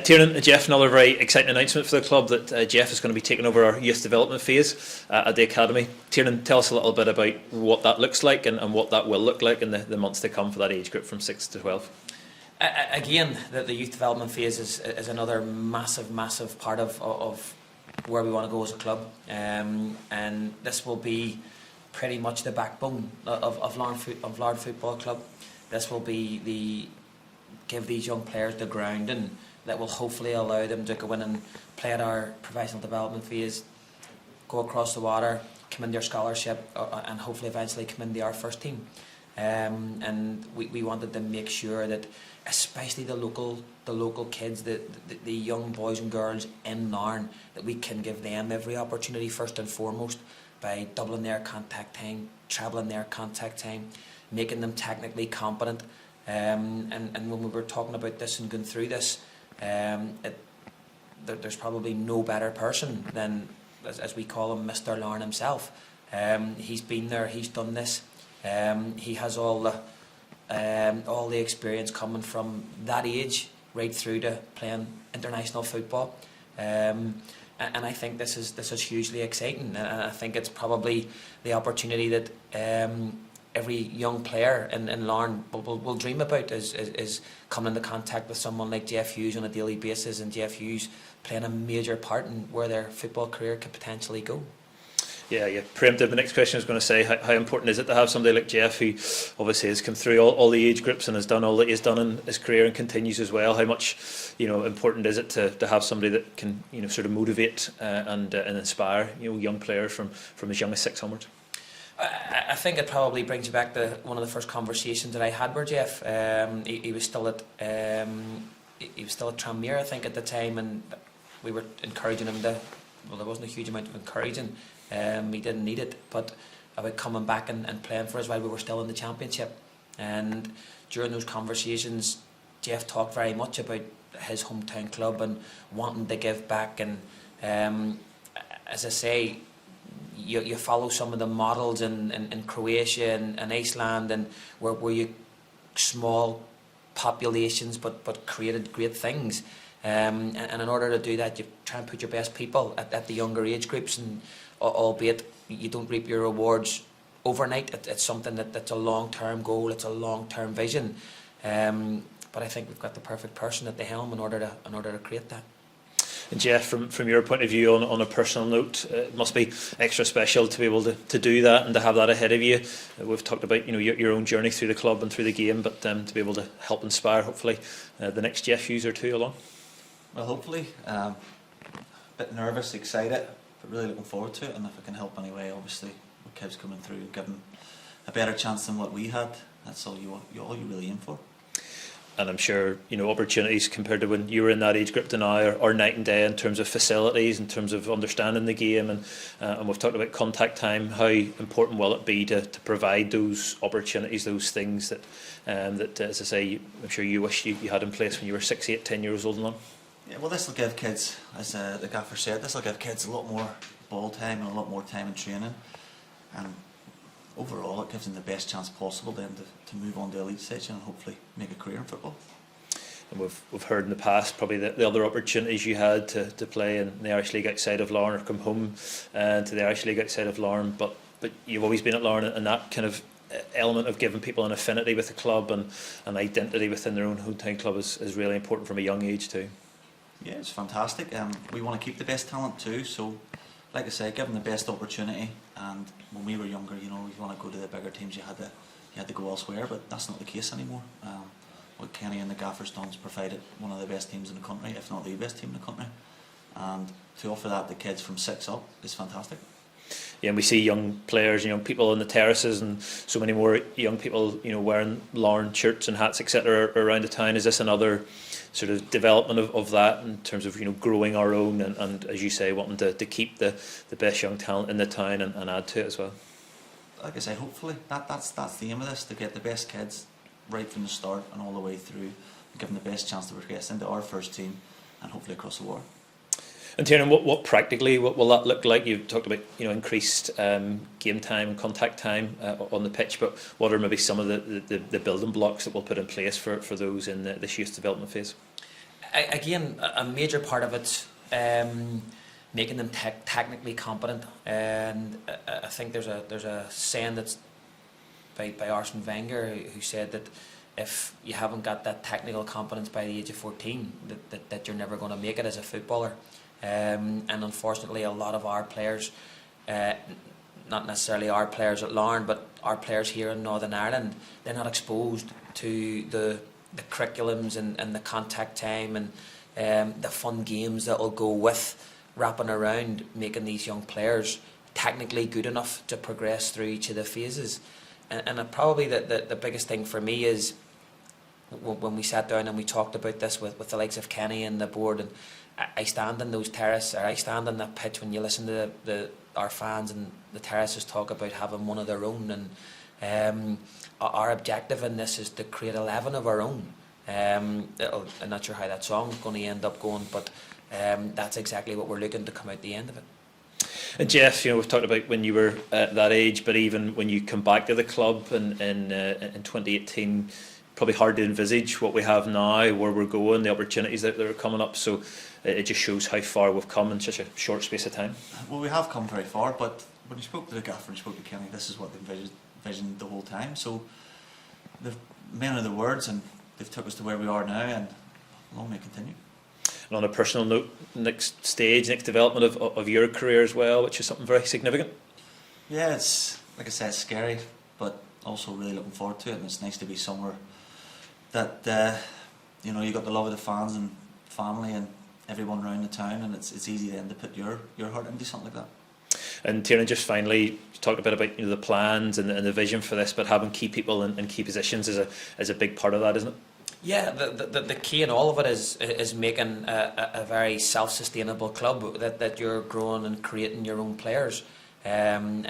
Tiernan, Jeff, another very exciting announcement for the club that Jeff is going to be taking over our youth development phase at the academy. Tiernan, tell us a little bit about what that looks like and what that will look like in the months to come for that age group from 6 to 12. Again, the youth development phase is another massive part of where we want to go as a club, and this will be pretty much the backbone of Larne Football Club. This will be give these young players the grounding that will hopefully allow them to go in and play at our professional development phase, go across the water, come into their scholarship, and hopefully eventually come into our first team. And we wanted to make sure that, especially the local kids, the young boys and girls in Larne, that we can give them every opportunity first and foremost by doubling their contact time, trebling their contact time, making them technically competent. And when we were talking about this and going through this, there's probably no better person than, as we call him, Mr. Larne himself. He's been there, he's done this. He has all the experience coming from that age right through to playing international football. And I think this is hugely exciting. And I think it's probably the opportunity that every young player in Larne will dream about is coming into contact with someone like Jeff Hughes on a daily basis, and Jeff Hughes playing a major part in where their football career could potentially go. Yeah, you preempted the next question. I was going to say, how important is it to have somebody like Jeff, who obviously has come through all the age groups and has done all that he's done in his career and continues as well? How much, important is it to have somebody that can, sort of motivate and inspire, young players from as young as 6 onwards? I think it probably brings you back to one of the first conversations that I had with Jeff. He was still at Tranmere, I think, at the time, and we were encouraging him to. Well, there wasn't a huge amount of encouraging. He didn't need it, but about coming back and playing for us while we were still in the championship. And during those conversations, Jeff talked very much about his hometown club and wanting to give back. And as I say, you follow some of the models in Croatia and Iceland, and where you small populations but created great things. And in order to do that, you try and put your best people at the younger age groups, and albeit you don't reap your rewards overnight, it's something that's a long-term goal, it's a long-term vision. But I think we've got the perfect person at the helm in order to create that. And Jeff, from your point of view, on a personal note, it must be extra special to be able to do that and to have that ahead of you. We've talked about your own journey through the club and through the game, but to be able to help inspire, hopefully, the next Jeff Hughes or two along. Well, hopefully. A bit nervous, excited, but really looking forward to it. And if I can help anyway, obviously, with kids coming through, give them a better chance than what we had. That's all you really aim for. And I'm sure opportunities compared to when you were in that age group to now are night and day in terms of facilities, in terms of understanding the game, and we've talked about contact time. How important will it be to provide those opportunities, those things that as I say, I'm sure you wish you had in place when you were 6, 8, 10 years old and on? Yeah, well, this will give kids, as the gaffer said, this will give kids a lot more ball time and a lot more time in training, and overall it gives them the best chance possible then to move on to elite stage and hopefully make a career in football. And we've heard in the past probably the other opportunities you had to play in the Irish League outside of Larne, or come home to the Irish League outside of Larne, but you've always been at Larne, and that kind of element of giving people an affinity with the club and an identity within their own hometown club is really important from a young age too. Yeah, it's fantastic. We want to keep the best talent too, so like I say, give them the best opportunity. And when we were younger, you want to go to the bigger teams, you had to go elsewhere, but that's not the case anymore. What Kenny and the Gaffers done is provided one of the best teams in the country, if not the best team in the country, and to offer that to kids from 6 up is fantastic. Yeah, and we see young players, young people on the terraces, and so many more young people, wearing Larne shirts and hats, etc., around the town. Is this another sort of development of that in terms of growing our own and as you say, wanting to keep the best young talent in the town and add to it as well? Like I say, hopefully that's the aim of this, to get the best kids right from the start and all the way through, and give them the best chance to progress into our first team and hopefully across the water. And Tiernan, what practically what will that look like? You've talked about increased game time and contact time on the pitch, but what are maybe some of the building blocks that we'll put in place for those in this youth development phase? Again, a major part of it's making them technically competent, and I think there's a saying that's by Arsene Wenger, who said that if you haven't got that technical competence by the age of 14, that you're never going to make it as a footballer. And unfortunately, a lot of our players, not necessarily our players at Larne, but our players here in Northern Ireland, they're not exposed to the curriculums and the contact time and the fun games that will go with wrapping around making these young players technically good enough to progress through each of the phases. And probably the biggest thing for me is when we sat down and we talked about this with the likes of Kenny and the board, and I stand in those terraces, or I stand on that pitch when you listen to our fans and the terraces talk about having one of their own, and our objective in this is to create 11 of our own. I'm not sure how that song's going to end up going, but that's exactly what we're looking to come out the end of it. And Jeff, we've talked about when you were at that age, but even when you come back to the club in 2018, probably hard to envisage what we have now, where we're going, the opportunities that are coming up. So it just shows how far we've come in such a short space of time. Well, we have come very far, but when you spoke to the gaffer and you spoke to Kenny, this is what they envisioned the whole time. So they've men of the words, and they've took us to where we are now, and long may it continue. And on a personal note, next development of your career as well, which is something very significant. Yeah, it's, like I said, it's scary, but also really looking forward to it, and it's nice to be somewhere that you got the love of the fans and family and everyone around the town, and it's easy then to put your heart into something like that. And Tiernan, just finally, you talked a bit about the plans and the vision for this, but having key people in key positions is a big part of that, isn't it? Yeah, the key in all of it is making a very self-sustainable club, that you're growing and creating your own players, and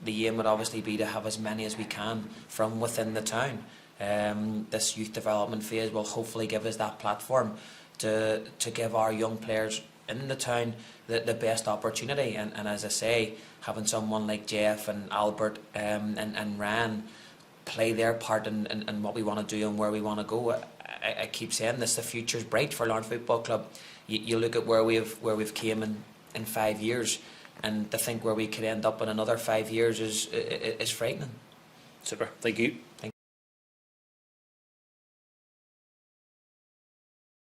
the aim would obviously be to have as many as we can from within the town. This youth development phase will hopefully give us that platform to give our young players in the town the best opportunity, and as I say, having someone like Jeff and Albert and Ryan play their part in what we want to do and where we want to go. I keep saying this: the future's bright for Larne Football Club. You look at where we've came in 5 years, and to think where we could end up in another 5 years is frightening. Super. Thank you. Thank you.